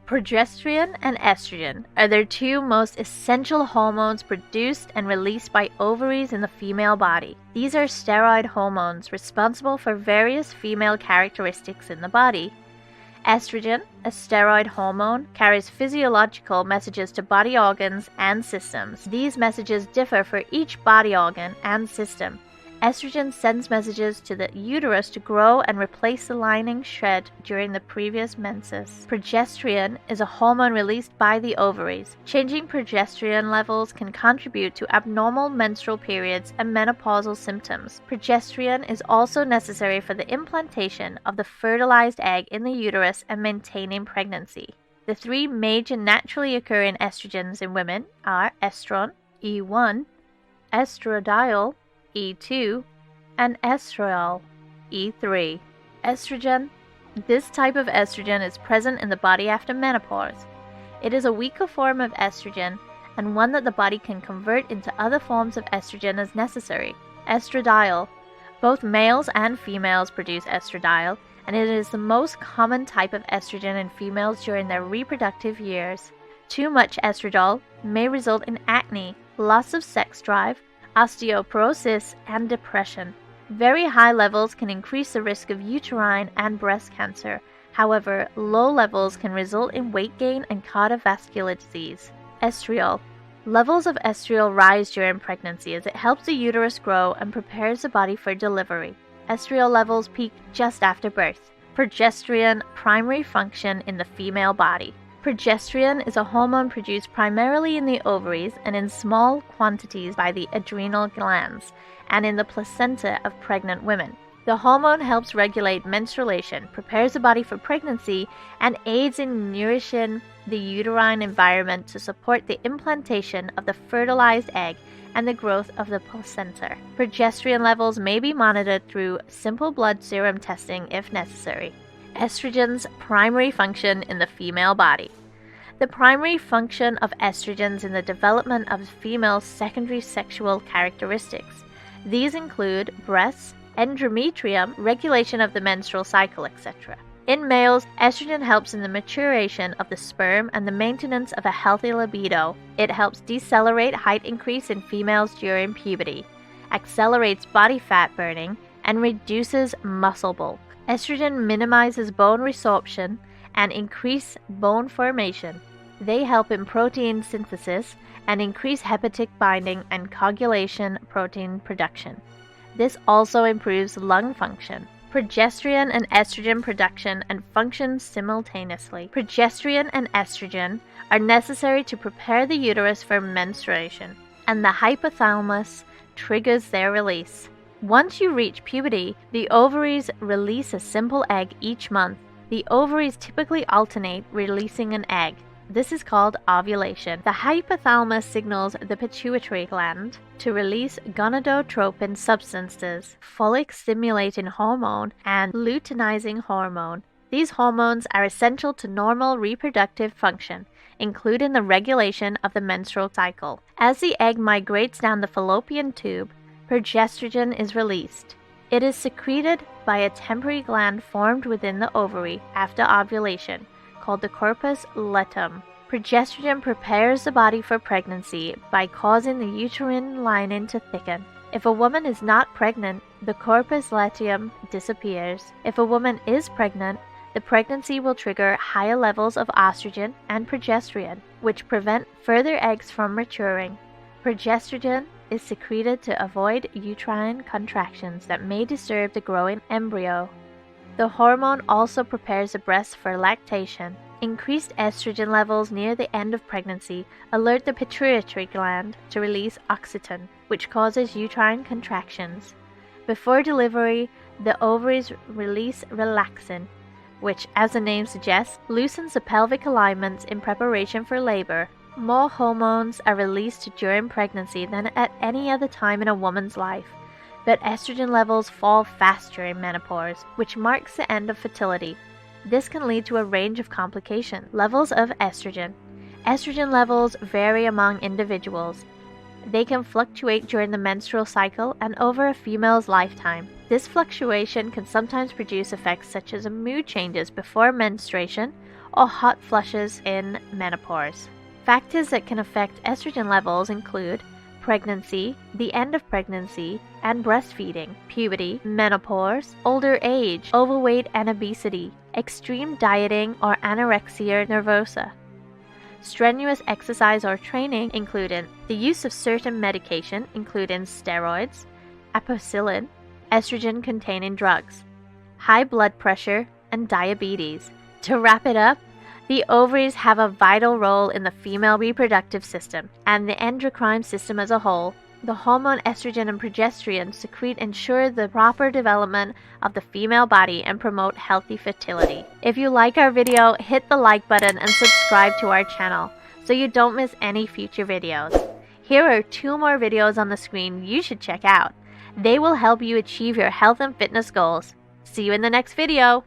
Progesterone and estrogen are the two most essential hormones produced and released by ovaries in the female body. These are steroid hormones responsible for various female characteristics in the body. Estrogen, a steroid hormone, carries physiological messages to body organs and systems. These messages differ for each body organ and system. Estrogen sends messages to the uterus to grow and replace the lining shed during the previous menses. Progesterone is a hormone released by the ovaries. Changing progesterone levels can contribute to abnormal menstrual periods and menopausal symptoms. Progesterone is also necessary for the implantation of the fertilized egg in the uterus and maintaining pregnancy. The three major naturally occurring estrogens in women are estrone, E1, estradiol, E2, and estriol, E3. Estrogen. This type of estrogen is present in the body after menopause. It is a weaker form of estrogen and one that the body can convert into other forms of estrogen as necessary. Estradiol. Both males and females produce estradiol, and it is the most common type of estrogen in females during their reproductive years. Too much estradiol may result in acne, loss of sex drive, osteoporosis, and depression. Very high levels can increase the risk of uterine and breast cancer. However, low levels can result in weight gain and cardiovascular disease. Estriol. Levels of estriol rise during pregnancy as it helps the uterus grow and prepares the body for delivery. Estriol levels peak just after birth. Progesterone, primary function in the female body. Progesterone is a hormone produced primarily in the ovaries and in small quantities by the adrenal glands and in the placenta of pregnant women. The hormone helps regulate menstruation, prepares the body for pregnancy, and aids in nourishing the uterine environment to support the implantation of the fertilized egg and the growth of the placenta. Progesterone levels may be monitored through simple blood serum testing if necessary. Estrogen's primary function in the female body. The primary function of estrogens in the development of female secondary sexual characteristics. These include breasts, endometrium, regulation of the menstrual cycle, etc. In males, estrogen helps in the maturation of the sperm and the maintenance of a healthy libido. It helps decelerate height increase in females during puberty, accelerates body fat burning, and reduces muscle bulk. Estrogen minimizes bone resorption and increase bone formation. They help in protein synthesis and increase hepatic binding and coagulation protein production. This also improves lung function. Progesterone and estrogen production and function simultaneously. Progesterone and estrogen are necessary to prepare the uterus for menstruation, and the hypothalamus triggers their release. Once you reach puberty, the ovaries release a simple egg each month. The ovaries typically alternate releasing an egg. This is called ovulation. The hypothalamus signals the pituitary gland to release gonadotropin substances, follicle-stimulating hormone, and luteinizing hormone. These hormones are essential to normal reproductive function, including the regulation of the menstrual cycle. As the egg migrates down the fallopian tube, progesterone is released. It is secreted by a temporary gland formed within the ovary after ovulation, called the corpus luteum. Progesterone prepares the body for pregnancy by causing the uterine lining to thicken. If a woman is not pregnant, the corpus luteum disappears. If a woman is pregnant, the pregnancy will trigger higher levels of estrogen and progesterone, which prevent further eggs from maturing. Progesterone is secreted to avoid uterine contractions that may disturb the growing embryo. The hormone also prepares the breast for lactation. Increased estrogen levels near the end of pregnancy alert the pituitary gland to release oxytocin, which causes uterine contractions. Before delivery, the ovaries release relaxin, which, as the name suggests, loosens the pelvic alignments in preparation for labor. More hormones are released during pregnancy than at any other time in a woman's life, but estrogen levels fall fast during menopause, which marks the end of fertility. This can lead to a range of complications. Levels of estrogen. Estrogen levels vary among individuals. They can fluctuate during the menstrual cycle and over a female's lifetime. This fluctuation can sometimes produce effects such as mood changes before menstruation or hot flushes in menopause. Factors that can affect estrogen levels include pregnancy, the end of pregnancy, and breastfeeding, puberty, menopause, older age, overweight and obesity, extreme dieting or anorexia nervosa. Strenuous exercise or training, including the use of certain medication, including steroids, apocyllin, estrogen-containing drugs, high blood pressure, and diabetes. To wrap it up, the ovaries have a vital role in the female reproductive system and the endocrine system as a whole. The hormone estrogen and progesterone secrete ensure the proper development of the female body and promote healthy fertility. If you like our video, hit the like button and subscribe to our channel so you don't miss any future videos. Here are 2 more videos on the screen you should check out. They will help you achieve your health and fitness goals. See you in the next video!